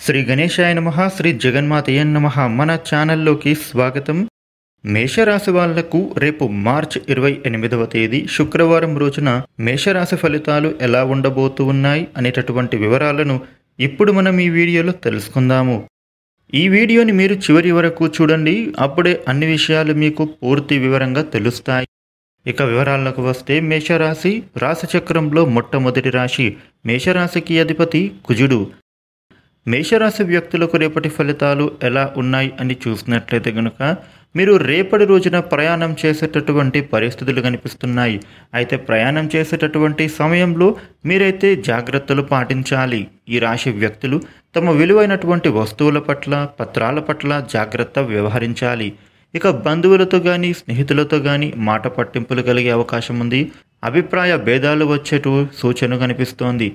శ్రీ గణేశాయ నమః. శ్రీ జగన్మాతయ నమః. మన ఛానల్లోకి స్వాగతం. మేషరాశి వాళ్లకు రేపు మార్చి 28వ తేదీ శుక్రవారం రోజున మేషరాశి ఫలితాలు ఎలా ఉండబోతూ ఉన్నాయి అనేటటువంటి వివరాలను ఇప్పుడు మనం ఈ వీడియోలో తెలుసుకుందాము. ఈ వీడియోని మీరు చివరి వరకు చూడండి, అప్పుడే అన్ని విషయాలు మీకు పూర్తి వివరంగా తెలుస్తాయి. ఇక వివరాలకు వస్తే, మేషరాశి రాశి చక్రంలో మొట్టమొదటి రాశి. మేషరాశికి అధిపతి కుజుడు. మేషరాశి వ్యక్తులకు రేపటి ఫలితాలు ఎలా ఉన్నాయి అని చూసినట్లయితే కనుక, మీరు రేపటి రోజున ప్రయాణం చేసేటటువంటి పరిస్థితులు కనిపిస్తున్నాయి. అయితే ప్రయాణం చేసేటటువంటి సమయంలో మీరైతే జాగ్రత్తలు పాటించాలి. ఈ రాశి వ్యక్తులు తమ విలువైనటువంటి వస్తువుల పట్ల, పత్రాల పట్ల జాగ్రత్త వ్యవహరించాలి. ఇక బంధువులతో కానీ, స్నేహితులతో కానీ మాట పట్టింపులు కలిగే అవకాశం ఉంది. అభిప్రాయ భేదాలు వచ్చేటు సూచన కనిపిస్తోంది.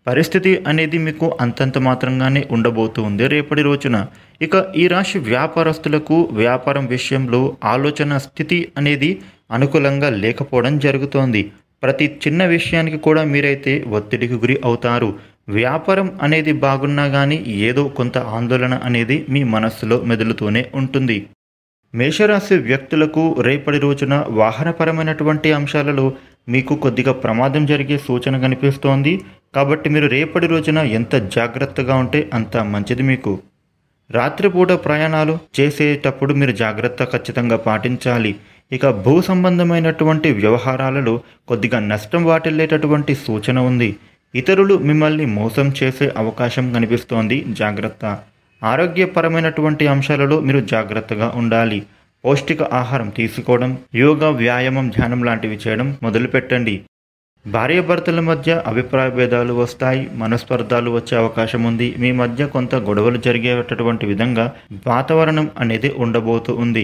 పరిస్థితి అనేది మీకు అంతంత మాత్రంగానే ఉండబోతుంది రేపటి రోజున. ఇక ఈ రాశి వ్యాపారస్తులకు వ్యాపారం విషయంలో ఆలోచన స్థితి అనేది అనుకూలంగా లేకపోవడం జరుగుతోంది. ప్రతి చిన్న విషయానికి కూడా మీరైతే ఒత్తిడికి గురి అవుతారు. వ్యాపారం అనేది బాగున్నా కానీ ఏదో కొంత ఆందోళన అనేది మీ మనస్సులో మెదులుతూనే ఉంటుంది. మేషరాశి వ్యక్తులకు రేపటి రోజున వాహనపరమైనటువంటి అంశాలలో మీకు కొద్దిగా ప్రమాదం జరిగే సూచన కనిపిస్తోంది. కాబట్టి మీరు రేపటి రోజున ఎంత జాగ్రత్తగా ఉంటే అంత మంచిది మీకు. రాత్రిపూట ప్రయాణాలు చేసేటప్పుడు మీరు జాగ్రత్త ఖచ్చితంగా పాటించాలి. ఇక భూ సంబంధమైనటువంటి వ్యవహారాలలో కొద్దిగా నష్టం వాటిల్లేటటువంటి సూచన ఉంది. ఇతరులు మిమ్మల్ని మోసం చేసే అవకాశం కనిపిస్తోంది, జాగ్రత్త. ఆరోగ్యపరమైనటువంటి అంశాలలో మీరు జాగ్రత్తగా ఉండాలి. పౌష్టిక ఆహారం తీసుకోవడం, యోగా, వ్యాయామం, ధ్యానం లాంటివి చేయడం మొదలుపెట్టండి. భార్యాభర్తల మధ్య అభిప్రాయ భేదాలు వస్తాయి, మనస్పర్ధాలు వచ్చే అవకాశం ఉంది. మీ మధ్య కొంత గొడవలు జరిగేటటువంటి విధంగా వాతావరణం అనేది ఉండబోతూ ఉంది.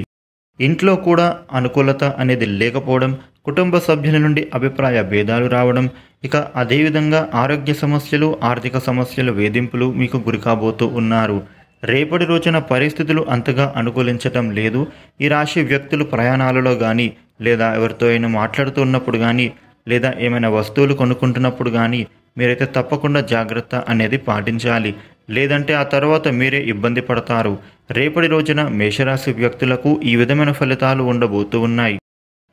ఇంట్లో కూడా అనుకూలత అనేది లేకపోవడం, కుటుంబ సభ్యుల నుండి అభిప్రాయ భేదాలు రావడం, ఇక అదేవిధంగా ఆరోగ్య సమస్యలు, ఆర్థిక సమస్యలు, వేధింపులు మీకు గురికాబోతూ ఉన్నారు. రేపటి రోజున పరిస్థితులు అంతగా అనుకూలించటం లేదు. ఈ రాశి వ్యక్తులు ప్రయాణాలలో కానీ, లేదా ఎవరితో అయినా మాట్లాడుతున్నప్పుడు కానీ, లేదా ఏమైనా వస్తువులు కొనుక్కుంటున్నప్పుడు కానీ మీరైతే తప్పకుండా జాగ్రత్త అనేది పాటించాలి. లేదంటే ఆ తర్వాత మీరే ఇబ్బంది పడతారు. రేపటి రోజున మేషరాశి వ్యక్తులకు ఈ విధమైన ఫలితాలు ఉండబోతూ ఉన్నాయి.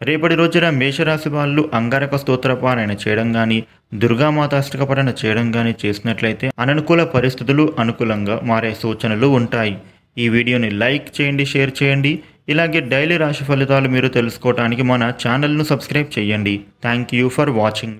రేపటి రోజున మేషరాశి వాళ్ళు అంగారక స్తోత్రపారాయణ చేయడం కానీ, దుర్గామాత అష్టకపఠన చేయడం కానీ చేసినట్లయితే అననుకూల పరిస్థితులు అనుకూలంగా మారే సూచనలు ఉంటాయి. ఈ వీడియోని లైక్ చేయండి, షేర్ చేయండి. ఇలాగే డైలీ రాశి ఫలితాలు మీరు తెలుసుకోవడానికి మన ఛానల్ను సబ్స్క్రైబ్ చేయండి. Thank you for watching.